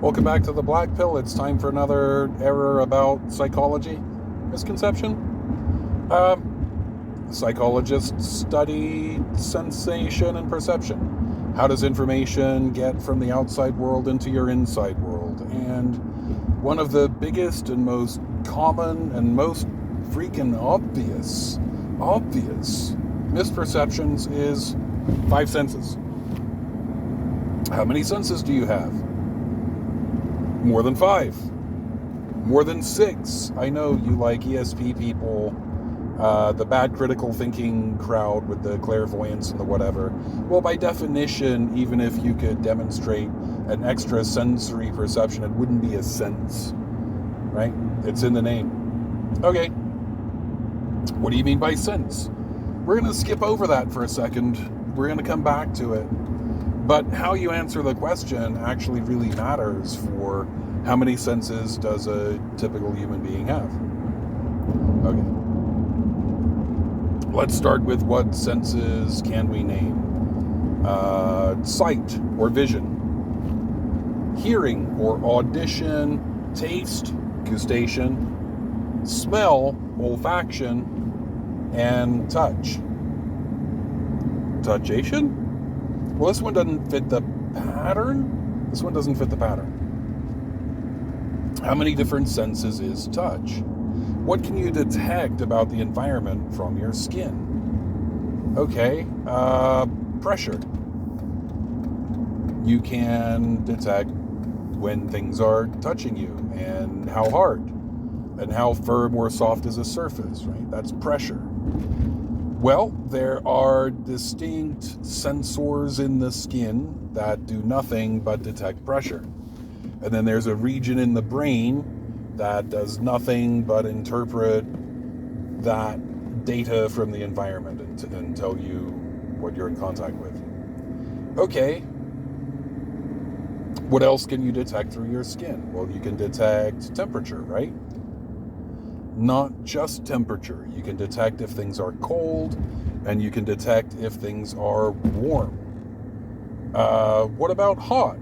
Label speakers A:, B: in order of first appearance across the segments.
A: Welcome back to the Black Pill. It's time for another error about psychology misconception. Psychologists study sensation and perception. How does information get from the outside world into your inside world? And one of the biggest and most common and most freaking obvious misperceptions is 5 senses. How many senses do you have? More than 5. More than 6. I know you like ESP people, the bad critical thinking crowd with the clairvoyance and the whatever. Well, by definition, even if you could demonstrate an extra sensory perception, it wouldn't be a sense, right? It's in the name. Okay. What do you mean by sense? We're going to skip over that for a second. We're going to come back to it. But how you answer the question actually really matters for how many senses does a typical human being have. Okay. Let's start with what senses can we name? Sight or vision, hearing or audition, taste, gustation, smell, olfaction, and touch. Touchation? Well, this one doesn't fit the pattern. How many different senses is touch? What can you detect about the environment from your skin? Okay, pressure. You can detect when things are touching you and how hard and how firm or soft is a surface, right? That's pressure. Well, there are distinct sensors in the skin that do nothing but detect pressure. And then there's a region in the brain that does nothing but interpret that data from the environment and tell you what you're in contact with. Okay. What else can you detect through your skin? Well, you can detect temperature, right? Not just temperature. You can detect if things are cold, and you can detect if things are warm. What about hot?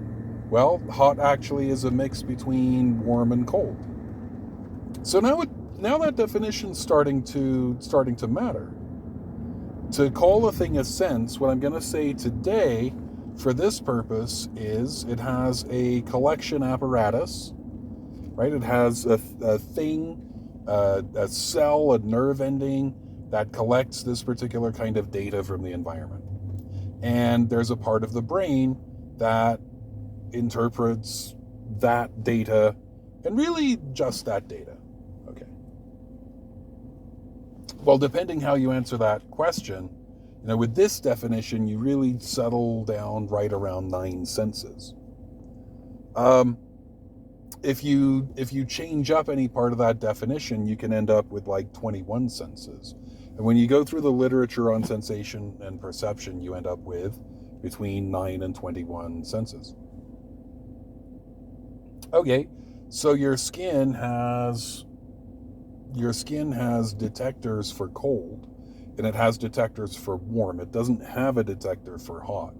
A: Well, hot actually is a mix between warm and cold. So now that definition's starting to matter. To call a thing a sense, what I'm going to say today for this purpose is it has a collection apparatus, right? It has a thing, a cell, a nerve ending that collects this particular kind of data from the environment. And there's a part of the brain that interprets that data, and really just that data. Okay. Well, depending how you answer that question, with this definition, you really settle down right around 9 senses. If you change up any part of that definition, you can end up with like 21 senses. And when you go through the literature on sensation and perception, you end up with between 9 and 21 senses. Okay, so your skin has detectors for cold, and it has detectors for warm. It doesn't have a detector for hot.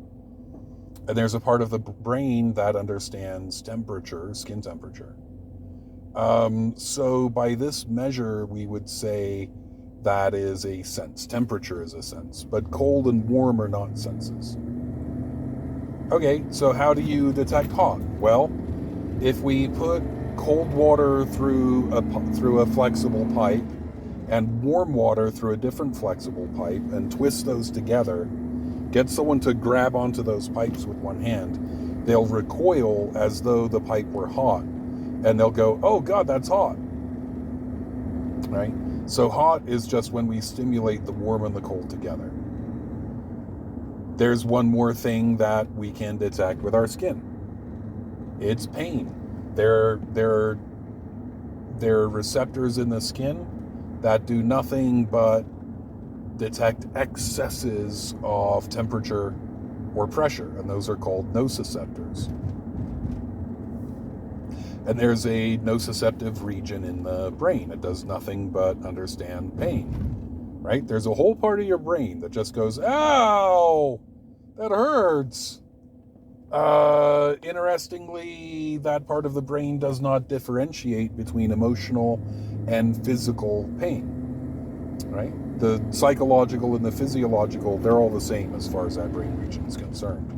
A: And there's a part of the brain that understands temperature, skin temperature. So by this measure, we would say that is a sense. Temperature is a sense, but cold and warm are not senses. Okay, so how do you detect hot? Well, if we put cold water through a flexible pipe and warm water through a different flexible pipe and twist those together, get someone to grab onto those pipes with one hand, they'll recoil as though the pipe were hot, and they'll go, oh God, that's hot, right? So hot is just when we stimulate the warm and the cold together. There's one more thing that we can detect with our skin. It's pain. There are receptors in the skin that do nothing but detect excesses of temperature or pressure, and those are called nociceptors. And there's a nociceptive region in the brain. It does nothing but understand pain, right? There's a whole part of your brain that just goes, ow, that hurts. Interestingly, that part of the brain does not differentiate between emotional and physical pain, right? The psychological and the physiological, they're all the same as far as that brain region is concerned.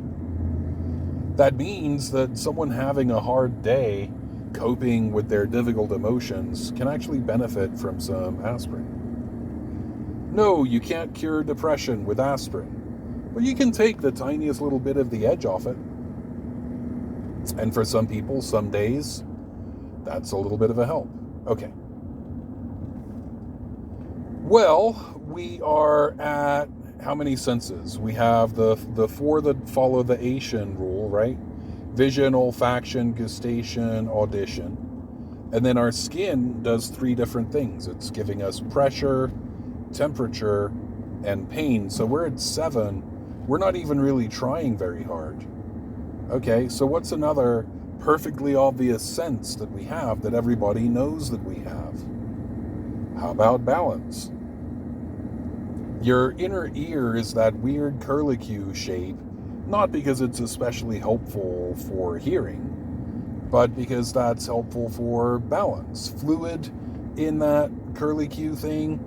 A: That means that someone having a hard day coping with their difficult emotions can actually benefit from some aspirin. No, you can't cure depression with aspirin, but you can take the tiniest little bit of the edge off it. And for some people, some days, that's a little bit of a help. Okay. Well, we are at how many senses? We have the four that follow the Asian rule, right? Vision, olfaction, gustation, audition. And then our skin does three different things. It's giving us pressure, temperature, and pain. So we're at 7. We're not even really trying very hard. Okay, so what's another perfectly obvious sense that we have that everybody knows that we have? How about balance? Your inner ear is that weird curlicue shape, not because it's especially helpful for hearing, but because that's helpful for balance. Fluid in that curlicue thing,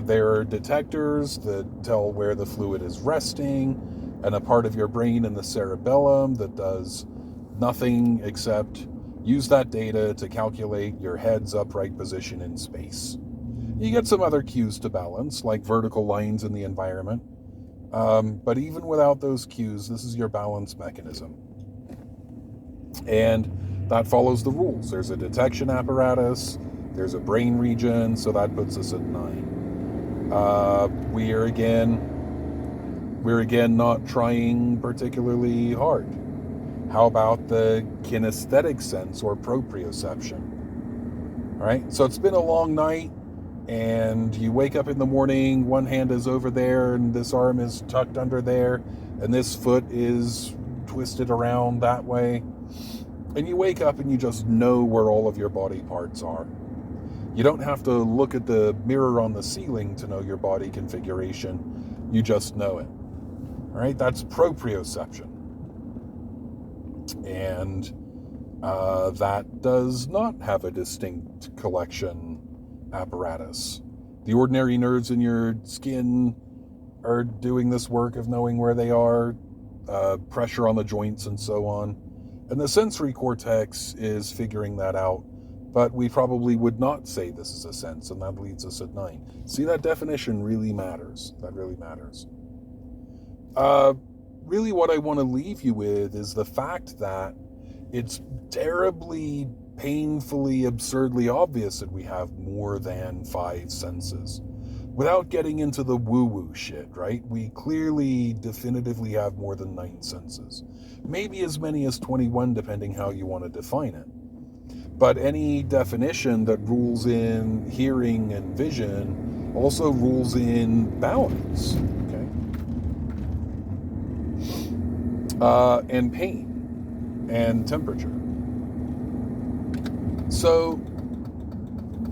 A: there are detectors that tell where the fluid is resting, and a part of your brain in the cerebellum that does nothing except use that data to calculate your head's upright position in space. You get some other cues to balance, like vertical lines in the environment. But even without those cues, this is your balance mechanism. And that follows the rules. There's a detection apparatus, there's a brain region, so that puts us at 9. We're again not trying particularly hard. How about the kinesthetic sense or proprioception? All right, so it's been a long night, and you wake up in the morning, one hand is over there, and this arm is tucked under there, and this foot is twisted around that way. And you wake up and you just know where all of your body parts are. You don't have to look at the mirror on the ceiling to know your body configuration. You just know it. All right, that's proprioception. And that does not have a distinct collection apparatus. The ordinary nerves in your skin are doing this work of knowing where they are, pressure on the joints and so on. And the sensory cortex is figuring that out, but we probably would not say this is a sense, and that leads us at 9. See, that definition really matters. That really matters. Really what I want to leave you with is the fact that it's terribly, painfully, absurdly obvious that we have more than 5 senses. Without getting into the woo-woo shit, right? We clearly, definitively have more than 9 senses. Maybe as many as 21, depending how you want to define it. But any definition that rules in hearing and vision also rules in balance, okay? And pain and temperature. So,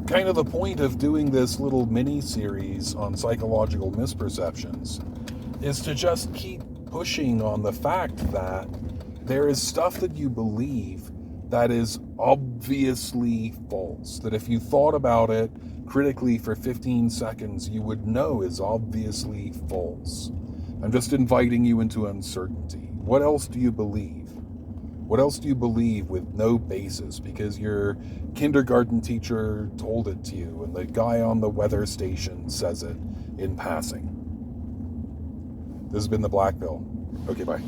A: kind of the point of doing this little mini-series on psychological misperceptions is to just keep pushing on the fact that there is stuff that you believe that is obviously false, that if you thought about it critically for 15 seconds, you would know is obviously false. I'm just inviting you into uncertainty. What else do you believe? What else do you believe with no basis because your kindergarten teacher told it to you and the guy on the weather station says it in passing? This has been the Black Pill. Okay, bye.